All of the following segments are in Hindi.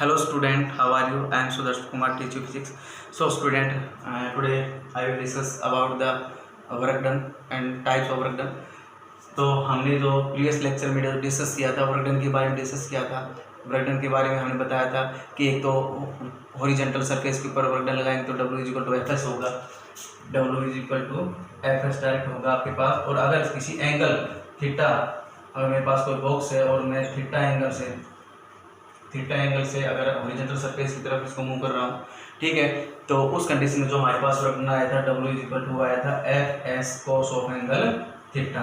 Hello student, how are you? I am Sudarshan Kumar, teacher physics. So student, today I will discuss about the work done and types of work done. तो हमने जो प्रीवियस लेक्चर में जो डिस्कस किया था वर्क डन के बारे में डिस्कस किया था। वर्क डन के बारे में हमने बताया था कि एक तो हॉरिजॉन्टल सरफेस के ऊपर वर्क डन लगाएंगे तो W=Fs होगा, W=Fs डायरेक्ट होगा आपके पास। और अगर किसी एंगल थीटा, अगर मेरे पास कोई बॉक्स है और मैं थीटा एंगल से अगर हॉरिजॉन्टल सरफेस की तरफ इसको मूव कर रहा हूँ, ठीक है, तो उस कंडीशन में जो हमारे पास वर्क डन आया था W आया था Fs cos of angle theta.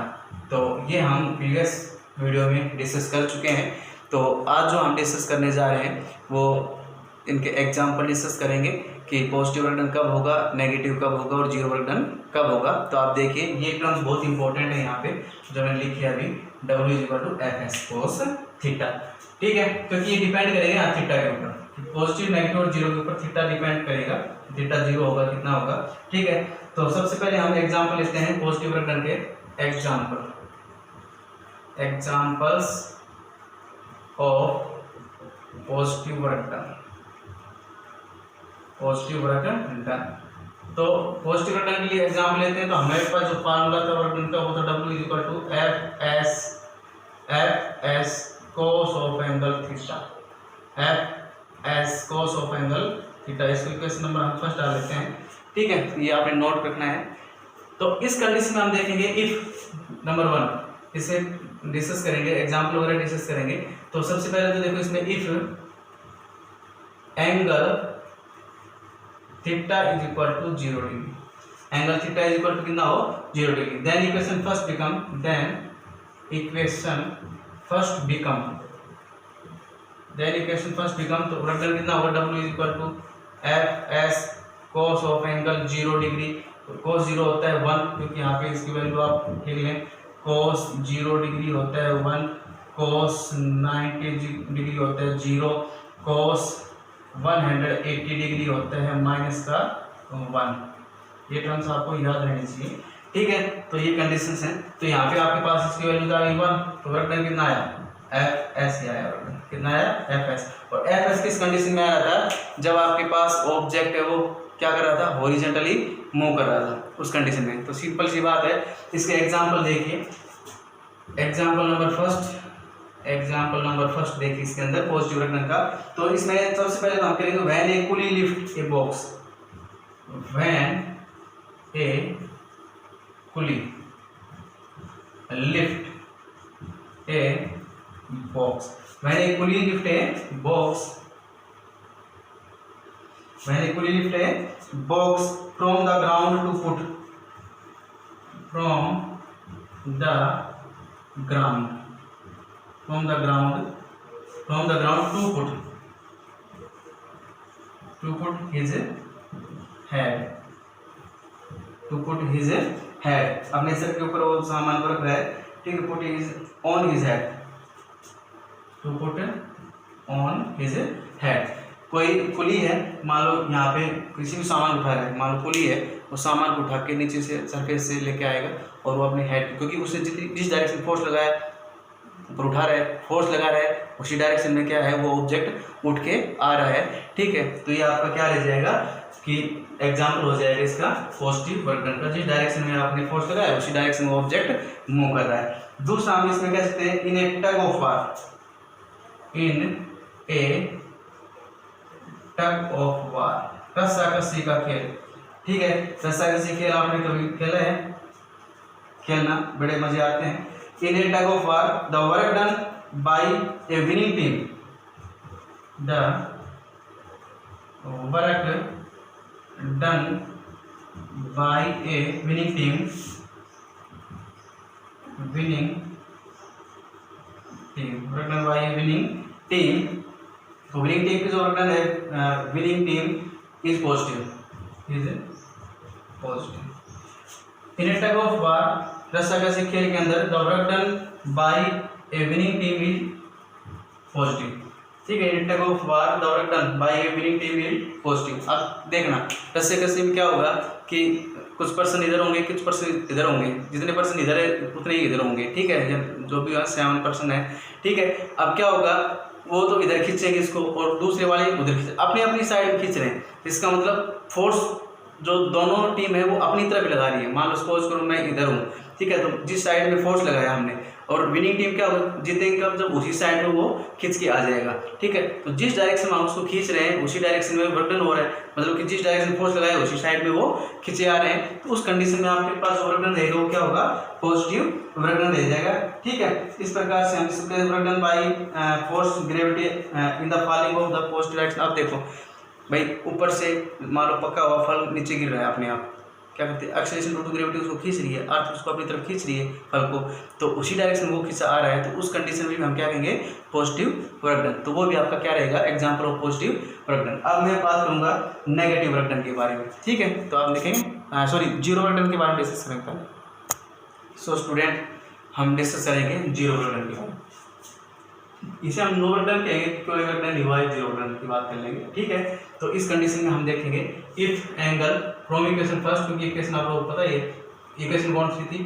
तो ये हम प्रीवियस वीडियो में डिस्कस कर चुके हैं। तो आज जो हम डिस्कस करने जा रहे हैं वो इनके एग्जाम्पल डिस्कस करेंगे कि पॉजिटिव वर्क डन कब होगा, नेगेटिव कब होगा और जीरो वर्क डन कब होगा। तो आप देखिए ये टर्म्स बहुत इंपॉर्टेंट है यहाँ पे जो मैंने लिखे अभी, W=Fs cos थीटा, ठीक है, क्योंकि ये डिपेंड करेगा थीटा के ऊपर, पॉजिटिव नेगेटिव और जीरो के ऊपर थीटा डिपेंड करेगा, थीटा जीरो होगा कितना होगा, ठीक है। तो सबसे पहले हम एग्जाम्पल लेते हैं पॉजिटिव वर्क डन के examples of positive work done. तो पॉजिटिव वर्क डन के लिए एग्जाम्पल लेते हैं। तो हमारे पास जो फार्मूला था वर्क डन का वो था W=Fs cos of angle theta, Fs cos of angle theta. इसको इक्वेशन नंबर हम फर्स्ट डाल लेते हैं, ठीक है, ये आपने नोट रखना है। तो इस कंडीशन में हम देखेंगे इफ नंबर 1, इसे डिस्कस करेंगे, एग्जाम्पल वगैरह डिस्कस करेंगे। तो सबसे पहले तो देखो इसमें if angle theta =0 degree, angle theta = कितना हो 0 degree, then equation first become तो वर्क डन कितना होगा W=Fs cos of angle 0 degree. cos 0 होता है 1, क्योंकि यहाँ पे इसकी वैल्यू आप लिख लें, cos 0 डिग्री होता है 1, cos 90 डिग्री होता है 0, cos 180 डिग्री होता है -1। ये टर्म्स आपको याद रहनी चाहिए, ठीक है। तो ये कंडीशंस हैं। तो यहाँ पे आपके पास इसकी वैल्यू आ गई 1, तो वर्क डन कितना आया Fs ही आया, वर्क डन कितना आया Fs। और Fs किस कंडीशन में आ रहा था, जब आपके पास ऑब्जेक्ट है वो क्या कर रहा था, हॉरिजॉन्टली मूव कर रहा था, उस कंडीशन में। तो सिंपल सी बात है, इसके एग्जांपल देखिए, एग्जांपल नंबर फर्स्ट देखिए इसके अंदर पॉजिटिव वर्क डन का। तो इसमें सबसे पहले तो हम करेंगे when A pulley lift a box, when A pulley lift a box, when A pulley lift a box, when a pulley lift a box from the ground to put his head, अपने सर के ऊपर वो सामान को रख रहा है, ठीक है, put his on his head, to put on his head। कोई पुली है, मान लो यहाँ पे किसी भी सामान उठा रहा है, मान लो पुली है, वो सामान को उठा के नीचे से सरफेस से लेके आएगा और वो अपने हेड, क्योंकि उसने जिस डायरेक्शन फोर्स लगाया ऊपर उठा रहा है, फोर्स लगा रहा है, उसी डायरेक्शन में क्या है वो ऑब्जेक्ट उठ के आ रहा है, ठीक है। तो ये आपका क्या रह जाएगा कि एग्जाम्पल हो जाएगा इसका पॉजिटिव वर्क डन का, जिस डायरेक्शन में आपने फोर्स लगाया उसी डायरेक्शन में ऑब्जेक्ट मूव कर रहा है। दूसरा हम इसमें कह सकते हैं in a tug of war, रस्साकसी का खेल, ठीक है, रस्साकसी खेल आपने कभी खेला है, खेलना बड़े मजे आते हैं। In a tug of war the work done by a winning team, the work done by a winning team, work done by a winning team. तो विनिंग टीम की जो वर्क डन है, winning team is positive, in a tug of war, रस्साकसी खेल के अंदर the work done by a winning team is positive, ठीक है। In a tug of war the work done by a winning team is positive. अब देखना रस्साकसी में क्या होगा कि कुछ पर्सन इधर होंगे, कुछ पर्सन इधर होंगे, जितने पर्सन इधर है उतने ही इधर होंगे, ठीक है, जो भी 7 पर्सन है, ठीक है। अब क्या होगा, वो तो इधर खींचेंगे इसको और दूसरे वाले उधर खींचे, अपनी अपनी साइड में खींच रहे हैं। इसका मतलब फोर्स जो दोनों टीम है वो अपनी तरफ लगा रही है। मान लो सपोज करो मैं इधर हूँ, ठीक है, तो जिस साइड में फोर्स लगाया हमने, और विनिंग टीम क्या होगा, जीतेंगे कब, जब उसी साइड में वो खींच के आ जाएगा, ठीक है। तो जिस डायरेक्शन में हम उसको खींच रहे हैं उसी डायरेक्शन में वर्क डन हो रहा है, मतलब कि जिस डायरेक्शन फोर्स लगाया उसी साइड में वो खींचे आ रहे हैं। तो उस कंडीशन में आपके पास वर्क डन रहेगा वो क्या होगा, पॉजिटिव वर्क डन रह जाएगा, ठीक है। इस प्रकार से हम इसके work done by force gravity in the falling of the positive direction. अब देखो भाई, ऊपर से मान लो पक्का हुआ फल नीचे गिर रहा है, अपने आप क्या करते हैं, एक्सेलरेशन ड्यू टू ग्रेविटी उसको खींच रही है, अर्थ उसको अपनी तरफ खींच रही है फल को, तो उसी डायरेक्शन में वो खींचा आ रहा है, तो उस कंडीशन में भी हम क्या कहेंगे, पॉजिटिव वर्क डन। तो वो भी आपका क्या रहेगा, example of positive work done. अब मैं बात करूंगा नेगेटिव वर्क डन के बारे में, ठीक है। तो आप देखेंगे सॉरी जीरो वर्क डन के बारे में डिस्कस करेंगे। सो स्टूडेंट, हम डिस्कस करेंगे जीरो वर्क डन के बारे में। इसे हम नो वर्क डन कहेंगे, कोई वर्क डन हुआ है, जीरो वर्क डन की बात कर लेंगे, ठीक है। तो इस कंडीशन में हम देखेंगे if angle from equation first, क्योंकि इक्वेशन आप लोगों को पता है इक्वेशन कौन सी थी,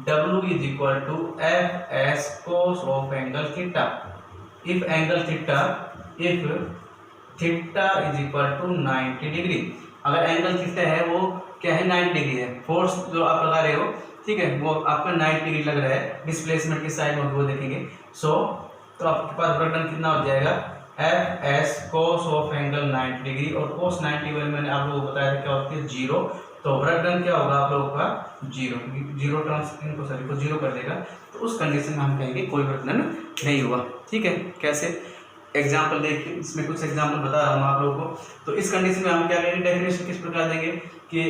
W is equal to F S cos of angle theta. If angle theta, if theta is equal to 90 degree, अगर एंगल थीटा है वो क्या है, 90 डिग्री है, फोर्स जो आप लगा रहे हो, ठीक है, वो आपका 90 डिग्री लग रहा है, डिस्प्लेसमेंट की साइड में वो देखेंगे। सो तो आपके पास वर्क डन कितना हो जाएगा, F S cos of angle 90 degree, और कोस 90 वैल्यू मैंने आप लोगों को बताया था क्या होती है, जीरो। तो वर्क डन क्या होगा आप लोगों का, जीरो, जीरो टर्म्स इनको सभी को जीरो कर देगा। तो उस कंडीशन में हम कहेंगे कोई वर्क डन नहीं हुआ, ठीक है। कैसे, एग्जाम्पल देखिए, इसमें कुछ एग्जाम्पल बता रहा हूँ आप लोगों को। तो इस कंडीशन में हम क्या करेंगे, डेफिनेशन किस प्रकार देंगे कि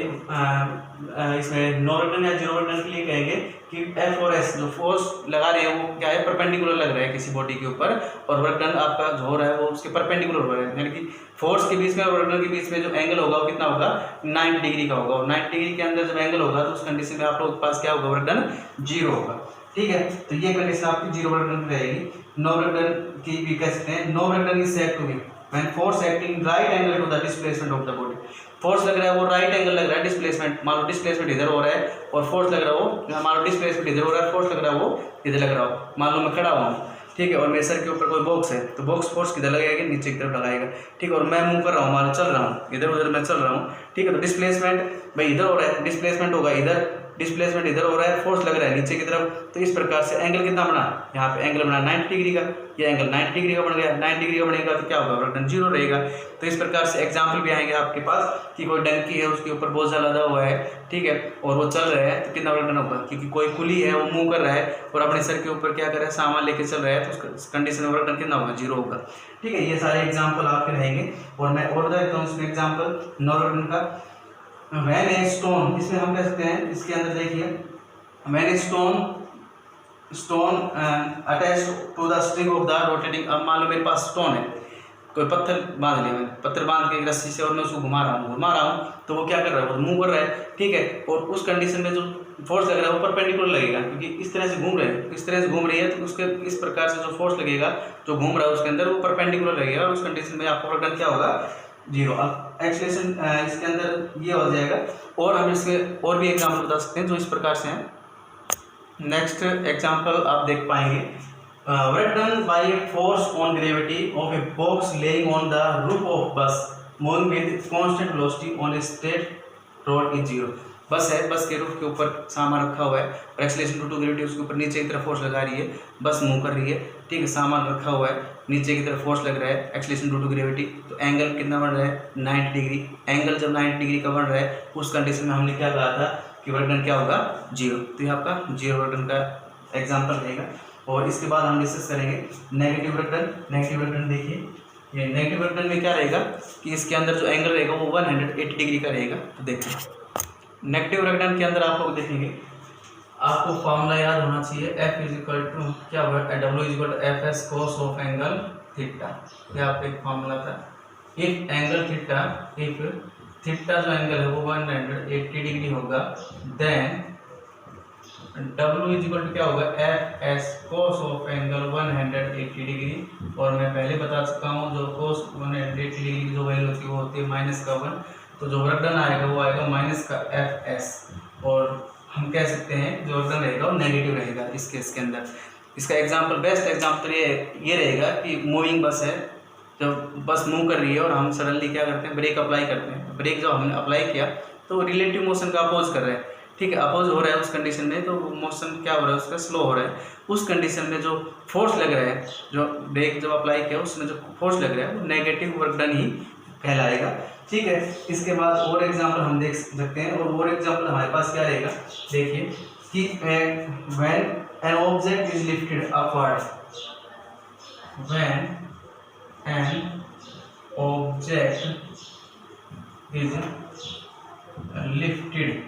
इसमें नो वर्क डन या जीरो वर्क डन के लिए कहेंगे कि एफ और एस जो फोर्स लगा रहे हैं वो क्या है, परपेंडिकुलर लग रहा है किसी बॉडी के ऊपर, और वर्क डन आपका जो हो रहा है वो उसके परपेंडिकुलर हो रहा है, यानी कि फोर्स के बीच में और वर्क डन के बीच में जो एंगल होगा वो कितना होगा, 90 डिग्री का होगा, और 90 डिग्री के अंदर जब एंगल होगा तो उस कंडीशन में आप लोगों के पास क्या होगा, वर्क डन जीरो होगा, ठीक है। तो ये कंडीशन आपकी जीरो वर्क डन रहेगी। नो वर्क डन की भी कह सकते हैं, no work done is said to be when force acting right angle to the displacement of the body. Force लग रहा है वो राइट एंगल लग रहा है, डिस्प्लेसमेंट मान लो डिस्प्लेसमेंट इधर हो रहा है और फोर्स लग रहा है वो, मान लो डिस्प्लेसमेंट इधर हो रहा है, फोर्स लग रहा है वो इधर लग रहा हो, मान लो मैं खड़ा हुआ हूँ, ठीक है, और मेरे सर के ऊपर कोई बॉक्स है, तो बॉक्स फोर्स किधर लगेगा, नीचे की तरफ लगाएगा, ठीक है, और मैं मूव कर रहा हूँ, मान लो चल रहा हूँ, इधर उधर मैं चल रहा हूँ, ठीक है, तो डिस्प्लेसमेंट भाई इधर हो रहा है, डिस्प्लेसमेंट होगा इधर, डिस्प्लेसमेंट इधर हो रहा है, फोर्स लग रहा है नीचे की तरफ, तो इस प्रकार से एंगल कितना बना, यहाँ पे एंगल बना 90 डिग्री का, ये एंगल 90 डिग्री का बन गया, 90 डिग्री का बनेगा तो क्या होगा, वर्क डन जीरो रहेगा। तो इस प्रकार से एग्जाम्पल भी आएंगे आपके पास कि कोई डंकी है उसके ऊपर बोझा लदा हुआ है, ठीक है, और वो चल रहा है तो कितना वर्क डन होगा, क्योंकि कोई कुली है वो मूव कर रहा है और अपने सर के ऊपर क्या कर रहा है, सामान लेके चल रहा है, तो उस कंडीशन में वर्क डन कितना होगा, जीरो होगा, ठीक है। ये सारे एग्जाम्पल आपके रहेंगे, और मैं और देता हूँ इसमें एग्जाम्पल नो वर्क डन का। व्हेन ए स्टोन, इसमें हम कह सकते हैं, इसके अंदर देखिए, when a stone attach to the string of the rotating. अब मान लो मेरे पास स्टोन है, कोई पत्थर बांध लिया मैंने, पत्थर बांध के एक रस्सी से, और मैं उसको घुमा रहा हूँ, तो वो क्या कर रहा है, वो मूव कर रहा है, ठीक है, और उस कंडीशन में जो फोर्स लग रहा है वो परपेंडिकुलर लगेगा, क्योंकि इस तरह से घूम रहे हैं, इस तरह से घूम रही है, तो उसके इस प्रकार से जो फोर्स लगेगा जो घूम रहा है उसके अंदर वो परपेंडिकुलर लगेगा, और उस कंडीशन में आपका वर्क डन क्या होगा, जीरो। अब एक्सेलरेशन इसके अंदर ये हो जाएगा, और हम इसमें और भी एग्जाम्पल बता सकते हैं जो इस प्रकार से हैं। नेक्स्ट एग्जाम्पल आप देख पाएंगे, work done by a force on gravity of a box laying on the roof of bus moving with constant velocity on a straight road is zero. बस है, बस के रूफ के ऊपर सामान रखा हुआ है और एक्सेलरेशन ड्यू टू ग्रेविटी उसके ऊपर नीचे की तरफ फोर्स लगा रही है, बस मूव कर रही है, ठीक है, सामान रखा हुआ है, नीचे की तरफ फोर्स लग रहा है, एक्सेलरेशन ड्यू टू ग्रेविटी, तो एंगल कितना बन रहा है, 90 डिग्री। एंगल जब 90 डिग्री का बन रहा है उस कंडीशन में हमने क्या कहा था कि वर्क डन क्या होगा, जीरो। तो ये आपका जीरो वर्क डन का एग्जाम्पल रहेगा। और इसके बाद हम डिस्कस करेंगे negative work done. Negative work done देखिए, ये नेगेटिव वर्क डन में क्या रहेगा कि इसके अंदर जो एंगल रहेगा वो 180 डिग्री का रहेगा। तो देखिए नेगेटिव वर्क डन के अंदर आप लोग देखेंगे, आपको फॉर्मूला याद होना चाहिए, एफ इज इक्वल टू क्या होगा, W is equal to F S cos of angle theta. ये आपका एक फॉर्मूला था। If angle theta, if theta जो एंगल है वो 180 डिग्री होगा, then W is equal to क्या होगा, F S cos of angle 180 degree. और मैं पहले बता चुका हूँ जो कोस 180 डिग्री की जो वैल्यू होती है वो होती है -1, तो जो वर्क डन आएगा वो आएगा -एफ एस। और हम कह सकते हैं जो वर्क डन रहेगा वो नेगेटिव रहेगा इस केस के अंदर। इसका एग्जाम्पल, बेस्ट एग्जाम्पल ये रहेगा कि मूविंग बस है, जब बस मूव कर रही है और हम सडनली क्या करते हैं, ब्रेक अप्लाई करते हैं। ब्रेक जब हमने अप्लाई किया तो रिलेटिव मोशन का अपोज कर रहा है, ठीक है, अपोज हो रहा है उस कंडीशन में, तो मोशन क्या हो रहा है उसका, स्लो हो रहा है। उस कंडीशन में जो फोर्स लग रहा है, जो ब्रेक जब अप्लाई किया उसमें जो फोर्स लग रहा है वो नेगेटिव वर्क डन ही कहलाएगा, ठीक है। इसके बाद और एग्जाम्पल हम देख सकते हैं, और एग्जाम्पल हमारे पास क्या रहेगा, देखिए कि when an object is lifted upward, when an object is lifted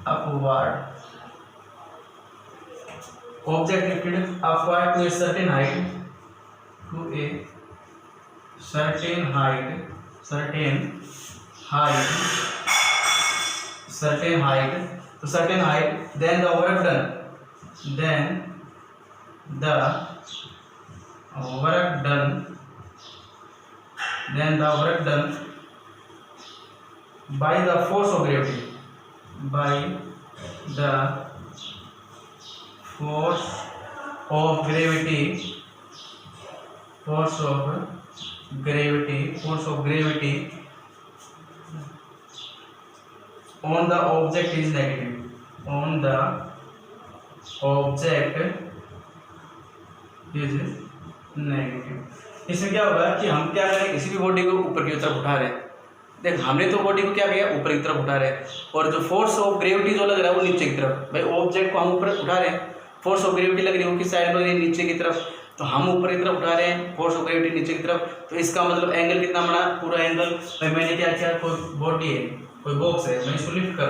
upward, object lifted upward to a certain height, to a certain height, certain height, to certain height, then the work done, then the work done by the force of gravity, by the force of gravity, force of gravity on the object is negative, on the object is negative। इसमें क्या होगा कि हम क्या करें, किसी भी बॉडी को ऊपर की तरफ उठा रहे हैं, देख हमने तो बॉडी को क्या किया, ऊपर की तरफ उठा रहे हैं, और जो फोर्स ऑफ ग्रेविटी जो लग रहा है वो नीचे की तरफ। भाई ऑब्जेक्ट को हम ऊपर उठा रहे हैं, फोर्स ऑफ ग्रेविटी लग रही है वो किस साइड लग रही है, नीचे की तरफ, तो हम ऊपर की तरफ उठा रहे हैं, फोर्स ऑफ ग्रेविटी नीचे की तरफ, तो इसका मतलब एंगल कितना बना, पूरा एंगल। भाई मैंने क्या किया, कोई बॉडी है, कोई बॉक्स है, मैं इसको लिफ्ट कर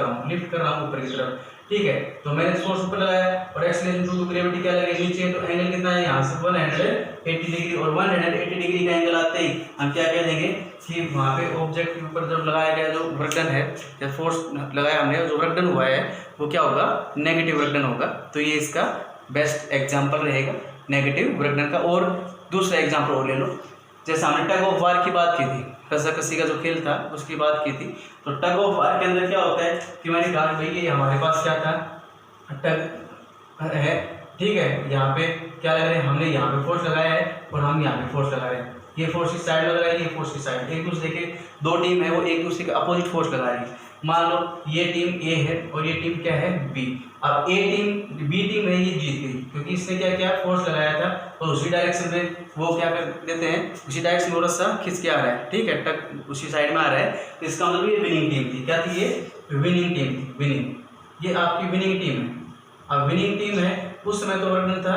रहा हूँ ऊपर की तरफ, ठीक है, तो मैंने फोर्स ऊपर लगाया और एक्सीलरेशन ड्यू टू ग्रेविटी क्या लगे नीचे, तो एंगल कितना है यहाँ से 180 डिग्री, और 180 डिग्री का एंगल आते ही हम क्या कह देंगे कि वहाँ पे ऑब्जेक्ट के ऊपर जब लगाया गया जो वर्क डन है, या फोर्स लगाया हमने, जो वर्क डन हुआ है वो क्या होगा, नेगेटिव वर्क डन होगा। तो ये इसका बेस्ट एग्जाम्पल रहेगा नेगेटिव वर्क डन का। और दूसरा एग्जाम्पल और ले लो, जैसे हमने टग ऑफ वार की बात की थी, रस्साकसी का जो खेल था उसकी बात की थी, तो टग ऑफ वार के अंदर क्या होता है कि मैंने कहा भाई ये हमारे पास क्या था, टग है, ठीक है, यहाँ पे क्या लग रहा है, हमने यहाँ पे फोर्स लगाया है और हम यहाँ पे फोर्स लगा रहे हैं, ये फोर्स की साइड लग रहा है, ये फोर्स की साइड, एक दूसरे के दो टीम है वो एक दूसरे के अपोजिट फोर्स लगा रही है। मान लो ये टीम ए है और ये टीम क्या है, बी। अब ए टीम बी टीम है ये जीत गई, क्योंकि इसने क्या किया, फोर्स लगाया था और उसी डायरेक्शन में वो क्या कर देते हैं, उसी डायरेक्शन में रस्सा खिंच के आ रहा है, ठीक है, टक उसी साइड में आ रहा है, इसका मतलब ये विनिंग टीम थी। क्या थी ये, विनिंग टीम थी, विनिंग, ये आपकी विनिंग टीम है। अब विनिंग टीम है, उस समय तो वर्क था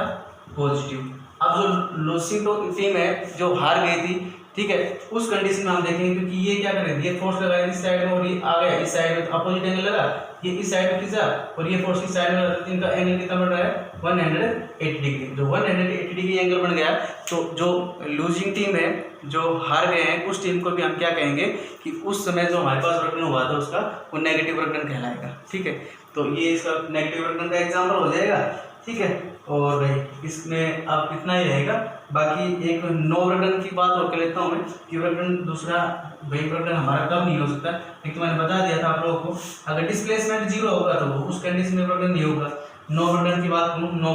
पॉजिटिव। अब जो लूजिंग टीम है जो हार गई थी, ठीक है, उस कंडीशन में हम देखेंगे क्योंकि ये क्या कर रहे थे, ये फोर्स लगाया इस साइड में और ये आ गया इस साइड में, तो अपोजिट एंगल लगा, ये इस साइड में खींचा और ये फोर्स इस साइड में लगा, तो इनका एंगल कितना बन रहा है, 180 डिग्री। जो 180 डिग्री एंगल बन गया, तो जो लूजिंग टीम है, जो हार गए हैं, उस टीम को भी हम क्या कहेंगे कि उस समय जो हमारे पास वर्क डन हुआ था उसका वो नेगेटिव वर्क डन कहलाएगा, ठीक है। तो ये इसका नेगेटिव वर्क डन का एग्जाम्पल हो जाएगा, ठीक है। और भाई इसमें अब इतना ही रहेगा, बाकी एक नो वर्क डन की बात और कर लेता हूँ मैं कि वर्क डन दूसरा, भाई वर्क डन हमारा कब नहीं हो सकता, एक तो मैंने बता दिया था आप लोगों को, अगर डिस्प्लेसमेंट 0 होगा तो उस कंडीशन में वर्क डन नहीं होगा। नो वर्क डन की बात करूँ, नो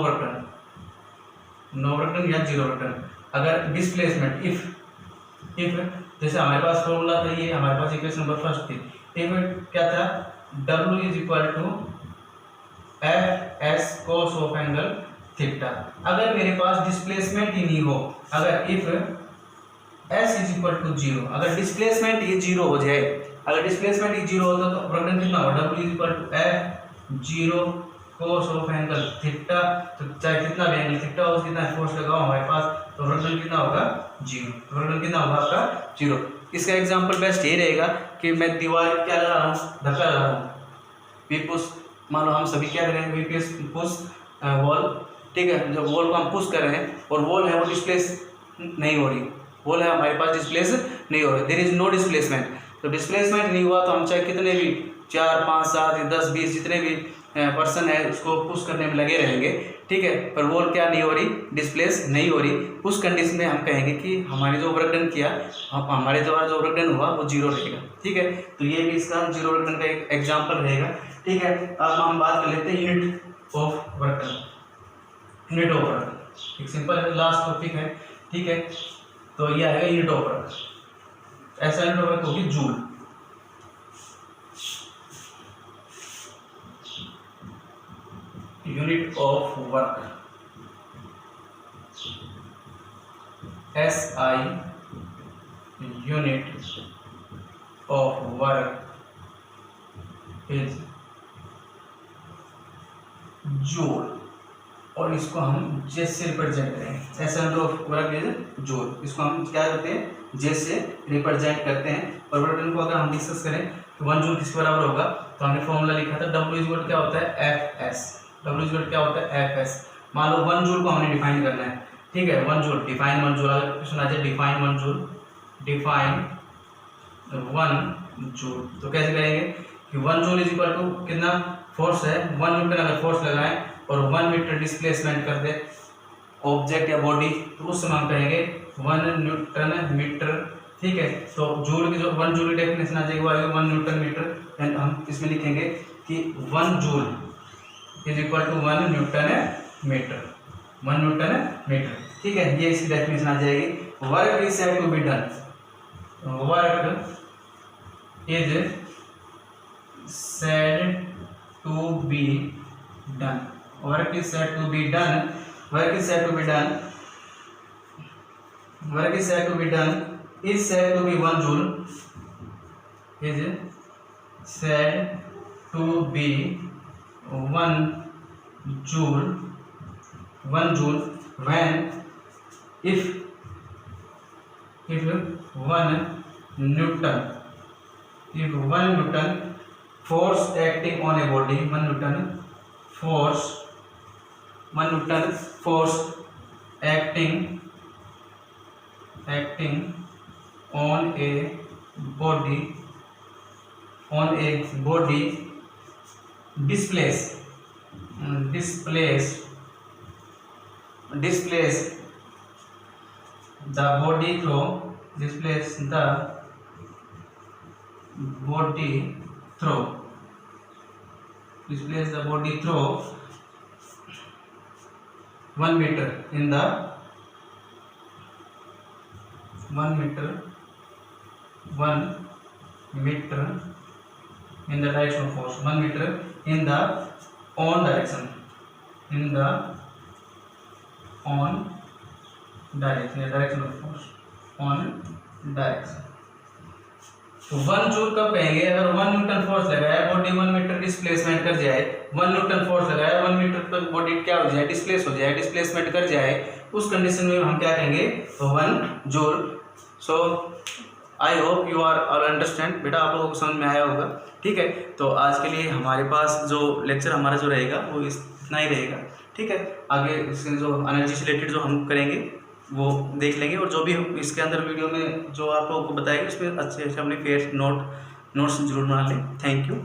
वर्क डन या 0 वर्क डन। अगर डिस्प्लेसमेंट इफ जैसे हमारे पास फॉर्मूला था, ये हमारे पास इक्वेशन नंबर फर्स्ट थी, इफ क्या था, W is equal to F S cos of angle theta. अगर मेरे पास डिस्प्लेसमेंट ही नहीं हो, अगर if S is equal to 0, अगर डिस्प्लेसमेंट ये 0 हो जाए, अगर डिस्प्लेसमेंट ही 0 होता तो वर्क डन कितना होगा, W is equal to F 0 cos of angle theta. तो चाहे कितना भी एंगल थीटा हो, कितना फोर्स लगाओ हमारे पास, तो वर्क डन कितना होगा, 0। वर्क डन कितना होगा आपका 0। इसका एग्जांपल बेस्ट ये रहेगा कि मैं दीवार क्या लगा रहा हूँ, धक्का लगा रहा हूँ, वी पुश, मान लो हम सभी क्या करें, वी पुश वॉल, ठीक है, जब वॉल को हम पुश कर रहे हैं और वॉल है वो डिस्प्लेस नहीं हो रही, वॉल है हमारे पास डिस्प्लेस नहीं हो रही, देयर इज नो डिस्प्लेसमेंट। तो डिस्प्लेसमेंट नहीं हुआ तो हम चाहे कितने भी 4 5 7 10 20 जितने भी पर्सन है उसको पुश करने में लगे रहेंगे, ठीक है, पर वॉल क्या नहीं हो रही, डिस्प्लेस नहीं हो रही। उस कंडीशन में हम कहेंगे कि हमारे जो वर्क डन किया, हमारे द्वारा जो वर्क डन हुआ वो 0 रहेगा, ठीक है। तो ये भी इसका 0 वर्क डन का एक एग्जाम्पल रहेगा, ठीक है। अब हम बात कर लेते हैं unit of work done. Unit of work, एक सिंपल लास्ट टॉपिक है, ठीक है। तो ये आएगा यूनिट ऑफ वर्क, ऐसा यूनिट ऑफ वर्क होगी joule. Unit of work SI, unit of work is joule, और इसको हम जे से रिप्रेजेंट करेंगे। ऐसा unit of work is joule, इसको हम क्या करते हैं, जे से रिप्रेजेंट करते हैं। और वर्क को अगर हम डिस्कस करें तो 1 जूल किसके बराबर होगा, तो हमने फॉर्मूला लिखा था W इज क्या होता है FS, W इज क्या होता है FS। मान लो 1 जूल को हमने डिफाइन करना है, ठीक है। 1 जूल, डिफाइन 1 जूल, अगर क्वेश्चन आ जाए डिफाइन 1 जूल, डिफाइन 1 जूल, तो कैसे करेंगे कि 1 जूल इज इक्वल टू कितना फोर्स है 1 न्यूटन, अगर फोर्स लगाएं और 1 मीटर डिस्प्लेसमेंट कर दे ऑब्जेक्ट या बॉडी, तो उस समय हम कहेंगे 1 न्यूटन मीटर, ठीक है। तो जूल की जो 1 जूल की डेफिनेशन आ जाएगी वो आएगी 1 न्यूटन मीटर, एंड हम इसमें लिखेंगे कि 1 joule is equal to 1 newton metre, 1 newton metre, ठीक है। ये इसकी डेफिनेशन आ जाएगी। Work is said to be done, work is said to be done, work is said to be done, work is said to be done, work is said to be done, is said to be 1 joule, is said to be 1 joule, 1 joule when if 1 newton, if 1 newton force acting on a body, 1 newton force, 1 newton force acting on a body, on a body displace the body through, displace the body through, displace the body through 1 meter in the 1 meter in the direction of force, 1 meter in the on direction, in the on direction, in the direction of force, on direction। तो 1 जूल कब कहेंगे, अगर 1 न्यूटन फोर्स लगाया, बॉडी 1 मीटर डिस्प्लेसमेंट कर जाए, 1 न्यूटन फोर्स लगाया, 1 मीटर तक बॉडी क्या हो जाए, डिस्प्लेस हो जाए, डिस्प्लेसमेंट कर जाए, उस कंडीशन में हम क्या कहेंगे, तो 1 joule. So I hope you are all understand, बेटा आप लोगों को समझ में आया होगा, ठीक है। तो आज के लिए हमारे पास जो लेक्चर हमारा जो रहेगा वो इतना ही रहेगा, ठीक है। आगे इसके जो एनर्जी से रिलेटेड जो हम करेंगे वो देख लेंगे, और जो भी इसके अंदर वीडियो में जो आप लोगों को बताएंगे उसमें अच्छे से अपने फेयर नोट्स जरूर बना लें। Thank you.